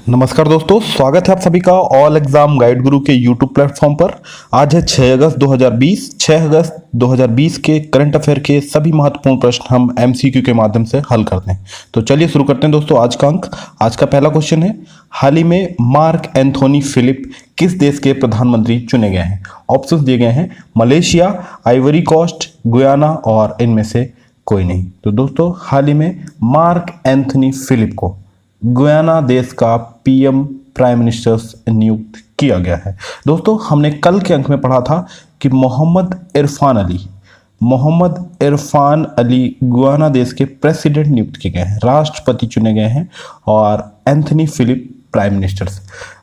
नमस्कार दोस्तों, स्वागत है आप सभी का ऑल एग्जाम गाइड गुरु के यूट्यूब प्लेटफॉर्म पर। आज है 6 अगस्त 2020। 6 अगस्त 2020 के करंट अफेयर के सभी महत्वपूर्ण प्रश्न हम एमसीक्यू के माध्यम से हल करते हैं। तो चलिए शुरू करते हैं दोस्तों आज का अंक। आज का पहला क्वेश्चन है, हाल ही में मार्क एंथोनी फिलिप किस देश के प्रधानमंत्री चुने गए हैं? ऑप्शंस दिए गए हैं, मलेशिया, आइवरी कोस्ट, गुयाना और इनमें से कोई नहीं। तो दोस्तों हाल ही में मार्क एंथोनी फिलिप को गुयाना देश का पीएम प्राइम मिनिस्टर नियुक्त किया गया है। दोस्तों हमने कल के अंक में पढ़ा था कि मोहम्मद इरफान अली गुयाना देश के प्रेसिडेंट नियुक्त किए गए हैं, राष्ट्रपति चुने गए हैं, और एंथोनी फिलिप प्राइम मिनिस्टर।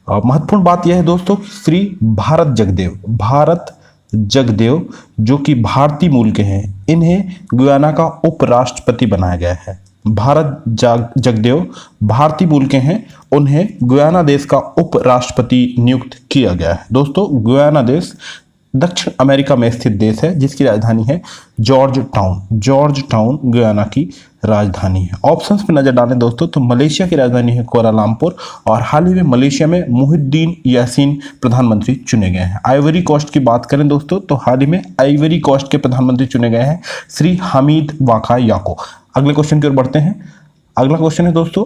महत्वपूर्ण बात यह है दोस्तों, श्री भारत जगदेव जो कि भारतीय मूल के हैं, इन्हें गुयाना का उपराष्ट्रपति बनाया गया है। भारत जगदेव भारतीय मूल के हैं, उन्हें गुयाना देश का उपराष्ट्रपति नियुक्त किया गया है। दोस्तों गुयाना देश दक्षिण अमेरिका में स्थित देश है, जिसकी राजधानी है जॉर्ज टाउन गुयाना की राजधानी है। ऑप्शंस पे नजर डालें दोस्तों तो मलेशिया की राजधानी है कुआलालंपुर, और हाल ही में मलेशिया में मुहिद्दीन यासीन प्रधानमंत्री चुने गए हैं। आइवरी कोस्ट की बात करें दोस्तों तो हाल ही में आइवरी कोस्ट के प्रधानमंत्री चुने गए हैं श्री हामिद वाकायाको। अगले क्वेश्चन की ओर बढ़ते हैं। अगला क्वेश्चन है दोस्तों,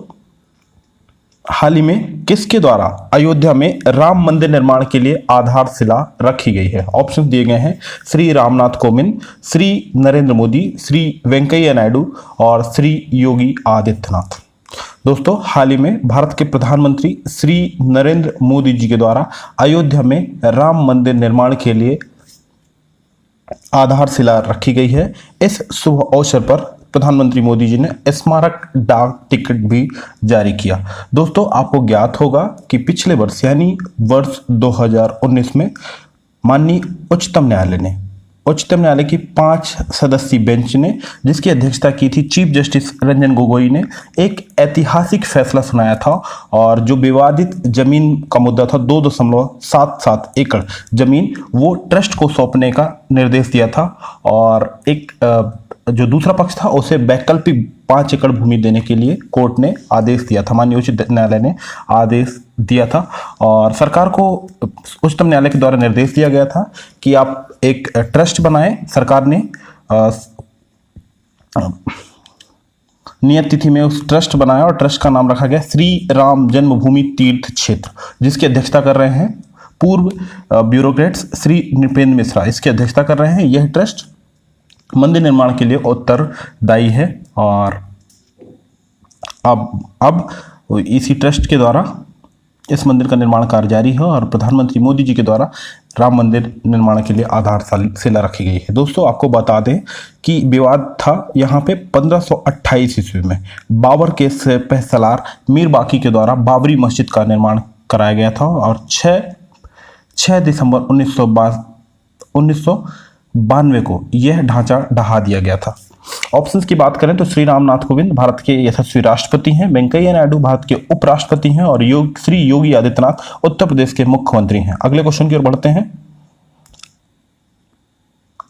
हाल ही में किसके द्वारा अयोध्या में राम मंदिर निर्माण के लिए आधारशिला रखी गई है? ऑप्शन दिए गए हैं, श्री रामनाथ कोविंद, श्री नरेंद्र मोदी, श्री वेंकैया नायडू और श्री योगी आदित्यनाथ। दोस्तों हाल ही में भारत के प्रधानमंत्री श्री नरेंद्र मोदी जी के द्वारा अयोध्या में राम मंदिर निर्माण के लिए आधारशिला रखी गई है। इस शुभ अवसर पर प्रधानमंत्री मोदी जी ने स्मारक डाक टिकट भी जारी किया। दोस्तों आपको ज्ञात होगा कि पिछले वर्ष यानी वर्ष 2019 में माननीय उच्चतम न्यायालय की 5 सदस्यीय बेंच ने, जिसकी अध्यक्षता की थी चीफ जस्टिस रंजन गोगोई ने, एक ऐतिहासिक फैसला सुनाया था, और जो विवादित जमीन का मुद्दा था 2.77 एकड़ जमीन, वो ट्रस्ट को सौंपने का निर्देश दिया था, और एक जो दूसरा पक्ष था उसे वैकल्पिक 5 एकड़ भूमि देने के लिए कोर्ट ने आदेश दिया था, माननीय उच्च न्यायालय ने आदेश दिया था, और सरकार को उच्चतम न्यायालय के द्वारा निर्देश दिया गया था कि आप एक ट्रस्ट बनाएं। सरकार ने नियत तिथि में उस ट्रस्ट बनाया, और ट्रस्ट का नाम रखा गया श्री राम जन्मभूमि तीर्थ क्षेत्र, जिसकी अध्यक्षता कर रहे हैं पूर्व ब्यूरोक्रेट्स श्री नृपेंद्र मिश्रा, इसकी अध्यक्षता कर रहे हैं। यह ट्रस्ट मंदिर निर्माण के लिए उत्तरदायी है, और अब इसी ट्रस्ट के द्वारा इस मंदिर का निर्माण कार्य जारी है, और प्रधानमंत्री मोदी जी के द्वारा राम मंदिर निर्माण के लिए आधारशिला रखी गई है। दोस्तों आपको बता दें कि विवाद था यहाँ पे 1528 ईस्वी में बाबर के पैसलार मीर बाकी के द्वारा बाबरी मस्जिद का निर्माण कराया गया था, और 6 दिसंबर 1992 को यह ढांचा ढहा दिया गया था। ऑप्शंस की बात करें तो श्री रामनाथ कोविंद भारत के यशस्वी राष्ट्रपति हैं, वेंकैया नायडू भारत के उपराष्ट्रपति हैं, और श्री योगी आदित्यनाथ उत्तर प्रदेश के मुख्यमंत्री हैं। अगले क्वेश्चन की ओर बढ़ते हैं।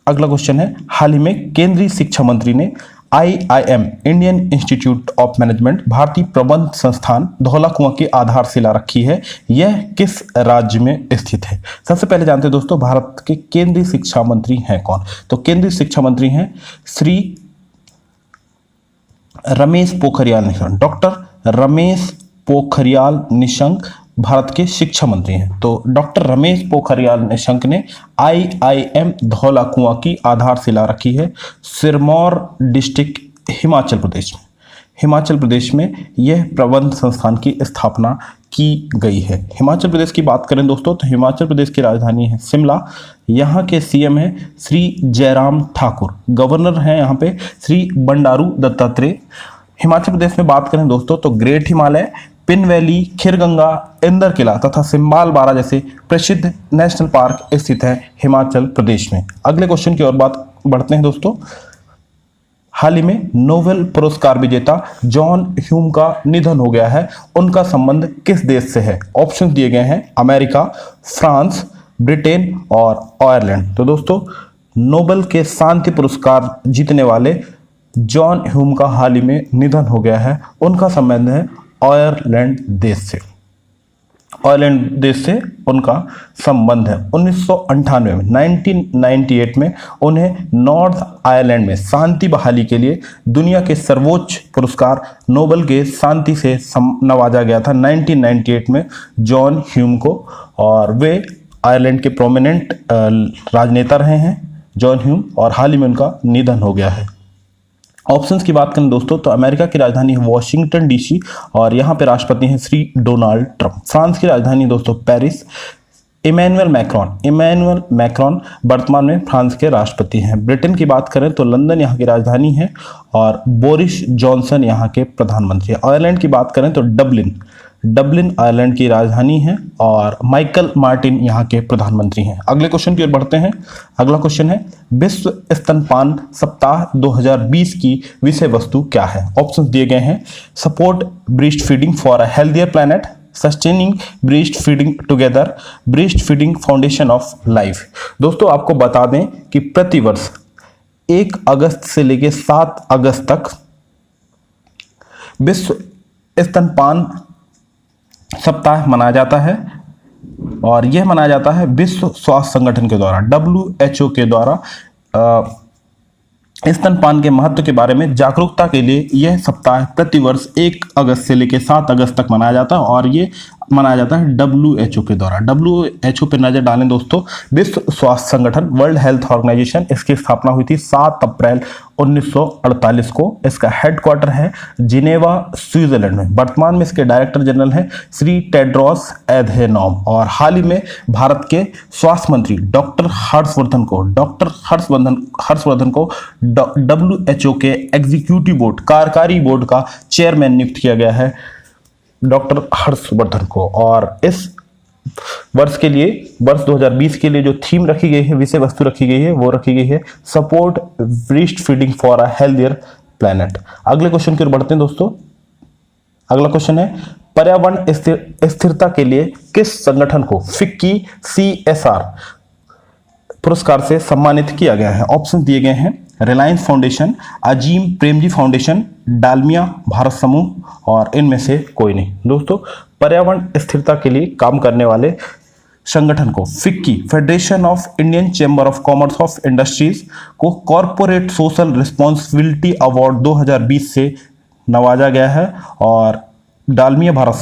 अगला क्वेश्चन है, हाल ही में केंद्रीय शिक्षा मंत्री ने IIM Indian institute of management भारतीय प्रबंध संस्थान धौलाकुआं की आधारशिला रखी है। यह किस राज्य में स्थित है? सबसे पहले जानते हैं दोस्तों भारत के केंद्रीय शिक्षा मंत्री हैं कौन? तो केंद्रीय शिक्षा मंत्री हैं श्री रमेश पोखरियाल निशंक। डॉक्टर रमेश पोखरियाल निशंक भारत के शिक्षा मंत्री हैं। तो डॉक्टर रमेश पोखरियाल निशंक ने IIM धौलाकुआं की आधारशिला रखी है सिरमौर डिस्ट्रिक्ट हिमाचल प्रदेश में यह प्रबंध संस्थान की स्थापना की गई है। हिमाचल प्रदेश की बात करें दोस्तों तो हिमाचल प्रदेश की राजधानी है शिमला। यहाँ के CM है श्री जयराम ठाकुर, गवर्नर हैं यहाँ पे श्री बंडारू दत्तात्रेय। हिमाचल प्रदेश में बात करें दोस्तों तो ग्रेट हिमालय, पिन वैली, खीरगंगा, इंदर किला तथा सिम्बाल बारा जैसे प्रसिद्ध नेशनल पार्क स्थित है हिमाचल प्रदेश में। अगले क्वेश्चन की ओर बात बढ़ते हैं दोस्तों। हाल ही में नोबेल पुरस्कार विजेता जॉन ह्यूम का निधन हो गया है, उनका संबंध किस देश से है? ऑप्शन दिए गए हैं, अमेरिका, फ्रांस, ब्रिटेन और आयरलैंड। तो दोस्तों नोबेल के शांति पुरस्कार जीतने वाले जॉन ह्यूम का हाल ही में निधन हो गया है, उनका संबंध है आयरलैंड देश से। आयरलैंड देश से उनका संबंध है। 1998 में 1998 में उन्हें नॉर्थ आयरलैंड में शांति बहाली के लिए दुनिया के सर्वोच्च पुरस्कार नोबेल के शांति से नवाजा गया था 1998 में जॉन ह्यूम को, और वे आयरलैंड के प्रोमिनेंट राजनेता रहे हैं जॉन ह्यूम, और हाल ही में उनका निधन हो गया है। ऑप्शंस की बात करें दोस्तों तो अमेरिका की राजधानी है वॉशिंगटन डीसी और यहाँ पे राष्ट्रपति हैं श्री डोनाल्ड ट्रंप। फ्रांस की राजधानी दोस्तों पेरिस। इमैनुअल मैक्रोन वर्तमान में फ्रांस के राष्ट्रपति हैं। ब्रिटेन की बात करें तो लंदन यहाँ की राजधानी है और बोरिस जॉनसन यहाँ के प्रधानमंत्री हैं। आयरलैंड की बात करें तो डबलिन आयरलैंड की राजधानी है और माइकल मार्टिन यहाँ के प्रधानमंत्री हैं। अगले क्वेश्चन की ओर बढ़ते हैं। अगला क्वेश्चन है विश्व स्तनपान सप्ताह 2020 की विषय वस्तु क्या है? ऑप्शंस दिए गए हैं। Support breast feeding for a healthier planet, sustaining breast feeding together, breast feeding foundation of life. दोस्तों आपको बता दें कि प्रतिवर्ष 1 अगस्त से लेकर 7 अगस्त तक विश्व स्तनपान सप्ताह मनाया जाता है और यह मनाया जाता है विश्व स्वास्थ्य संगठन के द्वारा, WHO के द्वारा स्तनपान के महत्व के बारे में जागरूकता के लिए यह सप्ताह प्रतिवर्ष 1 अगस्त से लेकर 7 अगस्त तक मनाया जाता है और ये मनाया जाता है WHO के द्वारा। WHO पे नजर डालें दोस्तों, विश्व स्वास्थ्य संगठन वर्ल्ड हेल्थ ऑर्गेनाइजेशन, इसकी स्थापना हुई थी 7 अप्रैल 1948 को। इसका हेडक्वार्टर है जिनेवा स्विट्जरलैंड में। वर्तमान में इसके डायरेक्टर जनरल हैं श्री टेड्रोस एधेनॉम और हाल ही में भारत के स्वास्थ्य मंत्री डॉक्टर हर्षवर्धन को WHO के एग्जीक्यूटिव बोर्ड, कार्यकारी बोर्ड का चेयरमैन नियुक्त किया गया है डॉक्टर हर्षवर्धन को। और इस वर्ष के लिए, वर्ष 2020 के लिए जो थीम रखी गई है, विषय वस्तु रखी गई है, वो रखी गई है support breast feeding for a healthier planet. अगले क्वेश्चन की ओर बढ़ते हैं दोस्तों। अगला क्वेश्चन है पर्यावरण स्थिरता के लिए किस संगठन को फिक्की CSR पुरस्कार से सम्मानित किया गया है? ऑप्शन दिए गए हैं। रिलायंस फाउंडेशन, अजीम प्रेमजी फाउंडेशन, डालमिया भारत समूह और इनमें से कोई नहीं। दोस्तों पर्यावरण स्थिरता के लिए काम करने वाले संगठन को FICCI, federation of Indian chamber of commerce of industries को कॉरपोरेट सोशल रिस्पॉन्सिबिलिटी अवार्ड 2020 से नवाजा गया है और डालमिया भारत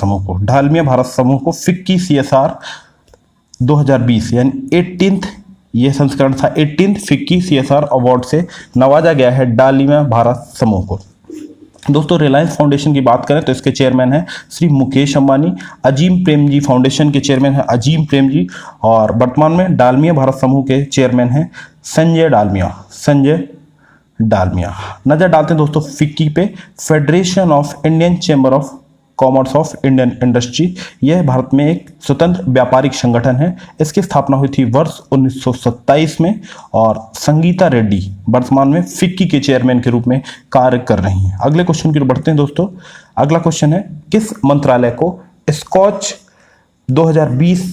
समूह को फिक्की CSR 2020 यानी 18th ये संस्करण था 18th फिक्की CSR अवार्ड से नवाजा गया है डालमिया भारत समूह को। दोस्तों रिलायंस फाउंडेशन की बात करें तो इसके चेयरमैन हैं श्री मुकेश अंबानी। अजीम प्रेमजी फाउंडेशन के चेयरमैन हैं अजीम प्रेमजी और वर्तमान में डालमिया भारत समूह के चेयरमैन हैं संजय डालमिया। नजर डालते हैं दोस्तों फिक्की पे। Federation of Indian chamber of commerce of Indian industry, यह भारत में एक स्वतंत्र व्यापारिक संगठन है। इसकी स्थापना हुई थी वर्ष 1927 में और संगीता रेड्डी वर्तमान में फिक्की के चेयरमैन के रूप में कार्य कर रही हैं। अगले क्वेश्चन की ओर बढ़ते हैं दोस्तों। अगला क्वेश्चन है किस मंत्रालय को स्कॉच 2020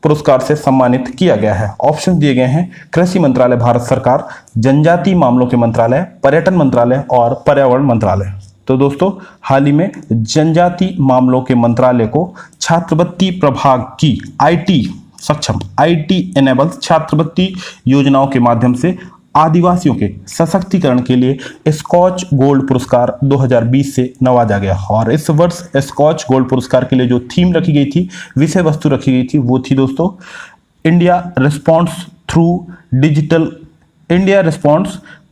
पुरस्कार से सम्मानित किया गया है? ऑप्शन दिए गए हैं। कृषि मंत्रालय भारत सरकार, जनजातीय मामलों के मंत्रालय, पर्यटन मंत्रालय और पर्यावरण मंत्रालय। तो दोस्तों हाल ही में जनजातीय मामलों के मंत्रालय को छात्रवृत्ति प्रभाग की IT एनेबल छात्रवृत्ति योजनाओं के माध्यम से आदिवासियों के सशक्तिकरण के लिए स्कॉच गोल्ड पुरस्कार 2020 से नवाजा गया और इस वर्ष स्कॉच गोल्ड पुरस्कार के लिए जो थीम रखी गई थी, विषय वस्तु रखी गई थी, वो थी दोस्तों India response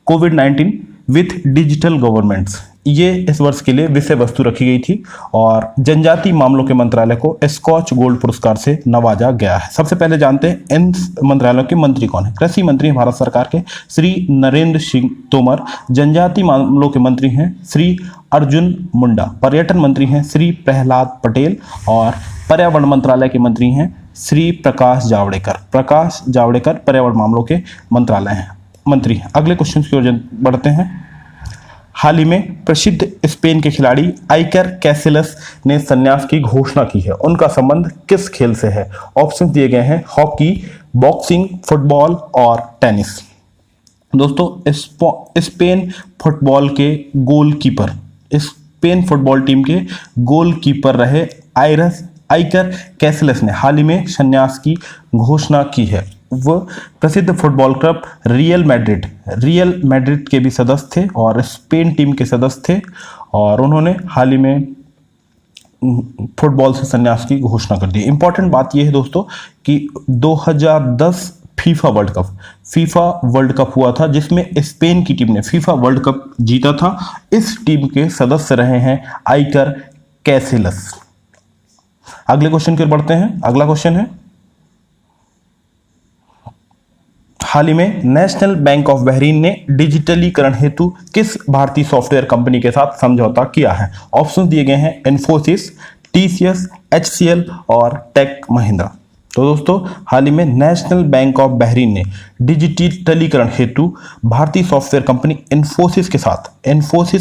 covid with digital governments. ये इस वर्ष के लिए विषय वस्तु रखी गई थी और जनजातीय मामलों के मंत्रालय को स्कॉच गोल्ड पुरस्कार से नवाजा गया है। सबसे पहले जानते हैं इन मंत्रालयों के मंत्री कौन है। कृषि मंत्री हैं भारत सरकार के श्री नरेंद्र सिंह तोमर, जनजातीय मामलों के मंत्री हैं श्री अर्जुन मुंडा, पर्यटन मंत्री हैं श्री प्रहलाद पटेल और पर्यावरण मंत्रालय के मंत्री हैं श्री प्रकाश जावड़ेकर पर्यावरण मामलों के मंत्री हैं। अगले क्वेश्चन की ओर बढ़ते हैं। हाल ही में प्रसिद्ध स्पेन के खिलाड़ी आइकर कैसिलस ने संन्यास की घोषणा की है। उनका संबंध किस खेल से है? ऑप्शन दिए गए हैं हॉकी, बॉक्सिंग, फुटबॉल और टेनिस। दोस्तों स्पेन फुटबॉल टीम के गोलकीपर रहे आइकर कैसिलस ने हाल ही में संन्यास की घोषणा की है। वह प्रसिद्ध फुटबॉल क्लब रियल मैड्रिड के भी सदस्य थे और स्पेन टीम के सदस्य थे, और उन्होंने हाल ही में फुटबॉल से संन्यास की घोषणा कर दी। इंपॉर्टेंट बात यह है दोस्तों कि 2010 फीफा वर्ल्ड कप हुआ था, जिसमें स्पेन की टीम ने फीफा वर्ल्ड कप जीता था। इस टीम के सदस्य रहे हैं आइकर कैसिलस। अगले क्वेश्चन की ओर बढ़ते हैं। अगला क्वेश्चन है, हाल ही में नेशनल बैंक ऑफ बहरीन ने डिजिटलीकरण हेतु किस भारतीय सॉफ्टवेयर कंपनी के साथ समझौता किया है? ऑप्शंस दिए गए हैं इन्फोसिस, टीसीएस, एचसीएल और टेक महिंद्रा। तो दोस्तों, हाल ही में नेशनल बैंक ऑफ बहरीन ने डिजिटलीकरण हेतु भारतीय सॉफ्टवेयर कंपनी इन्फोसिस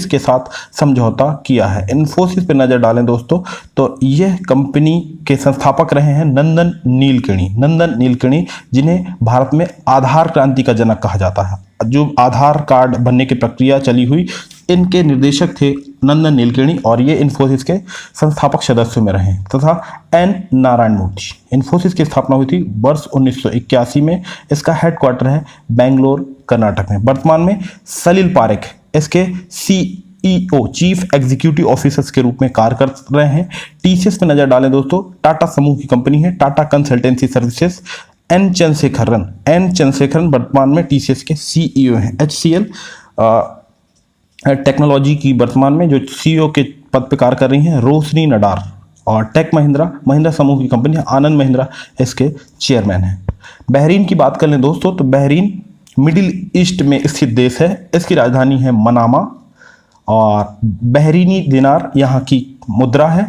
के साथ समझौता किया है। इन्फोसिस पे नजर डालें दोस्तों, तो यह कंपनी के संस्थापक रहे हैं नंदन नीलकेणी, जिन्हें भारत में आधार क्रांति का जनक कहा जाता है। जो आधार कार्ड बनने की प्रक्रिया चली हुई, इनके निर्देशक थे नंदन नीलकेणी, और ये इन्फोसिस के संस्थापक सदस्यों में रहे। तथा एन नारायण मूर्ति। इन्फोसिस की स्थापना हुई थी वर्ष 1981 में। इसका हेडक्वार्टर है बेंगलोर, कर्नाटक में। वर्तमान में सलील पारेख इसके सीईओ, चीफ एग्जीक्यूटिव ऑफिसर्स के रूप में कार्य कर रहे हैं। टीसीएस पे नजर डालें दोस्तों, टाटा समूह की कंपनी है, Tata consultancy services. N Chandrasekaran वर्तमान में टीसीएस के सीईओ हैं। एचसीएल टेक्नोलॉजी की वर्तमान में जो सीईओ के पद पर कार्य कर रही हैं रोशनी नडार। और टेक महिंद्रा समूह की कंपनी है, आनंद महिंद्रा इसके चेयरमैन हैं। बहरीन की बात कर लें दोस्तों, तो बहरीन मिडिल ईस्ट में स्थित देश है। इसकी राजधानी है मनामा, और बहरीनी दिनार यहाँ की मुद्रा है।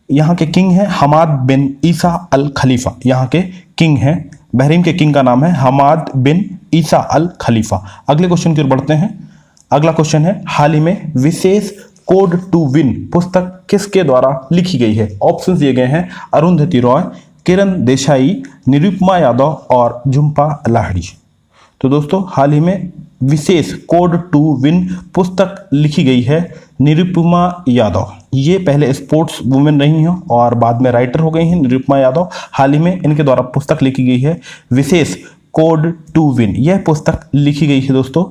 यहाँ के किंग है हमाद बिन ईसा अल खलीफा। यहाँ के किंग हैं, बहरीन के किंग का नाम है हमाद बिन ईसा अल खलीफा। अगले क्वेश्चन की ओर बढ़ते हैं। अगला क्वेश्चन है, हाल ही में विशेष कोड टू विन पुस्तक किसके द्वारा लिखी गई है? ऑप्शंस दिए गए हैं अरुंधति रॉय, किरण देसाई, निरुपमा यादव और झुंपा लाहिड़ी। तो दोस्तों, हाल ही में विशेष कोड टू विन पुस्तक लिखी गई है निरुपमा यादव। ये पहले स्पोर्ट्स वुमेन रही हैं और बाद में राइटर हो गई हैं निरुपमा यादव। हाल ही में इनके द्वारा पुस्तक लिखी गई है विशेष कोड टू विन। यह पुस्तक लिखी गई है दोस्तों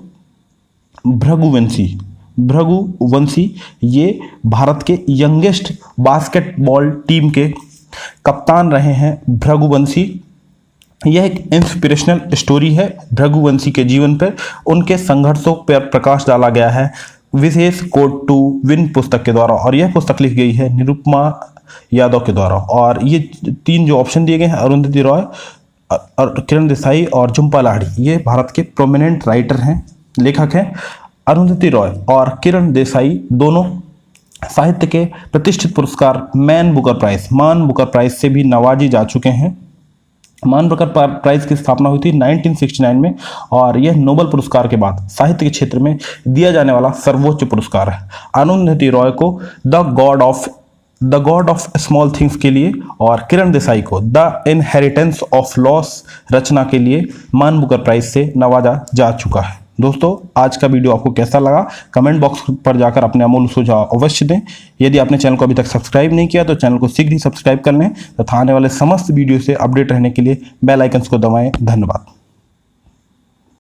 भृगुवंशी। ये भारत के यंगेस्ट बास्केटबॉल टीम के कप्तान रहे हैं भृगुवंशी। यह एक इंस्पिरेशनल स्टोरी है भृगुवंशी के जीवन पर। उनके संघर्षों पर प्रकाश डाला गया है विशेष कोड टू विन पुस्तक के द्वारा, और यह पुस्तक लिखी गई है निरुपमा यादव के द्वारा। और ये तीन जो ऑप्शन दिए गए हैं, अरुंधति रॉय और किरण देसाई और झुंपा लाहिड़ी, ये भारत के प्रोमिनेंट राइटर हैं, लेखक हैं। अरुंधति रॉय और किरण देसाई दोनों साहित्य के प्रतिष्ठित पुरस्कार मान बुकर प्राइज से भी नवाजी जा चुके हैं। मान बुकर प्राइज की स्थापना हुई थी 1969 में, और यह नोबेल पुरस्कार के बाद साहित्य के क्षेत्र में दिया जाने वाला सर्वोच्च पुरस्कार है। अरुंधति रॉय को the God of small things के लिए, और किरण देसाई को द इनहेरिटेंस ऑफ लॉस रचना के लिए मान बुकर प्राइज से नवाजा जा चुका है। दोस्तों, आज का वीडियो आपको कैसा लगा? कमेंट बॉक्स पर जाकर अपने अमूल्य सुझाव अवश्य दें। यदि आपने चैनल को अभी तक सब्सक्राइब नहीं किया तो चैनल को शीघ्र ही सब्सक्राइब कर लें तथा आने वाले समस्त वीडियो से अपडेट रहने के लिए बेल आइकन्स को दबाएं। धन्यवाद।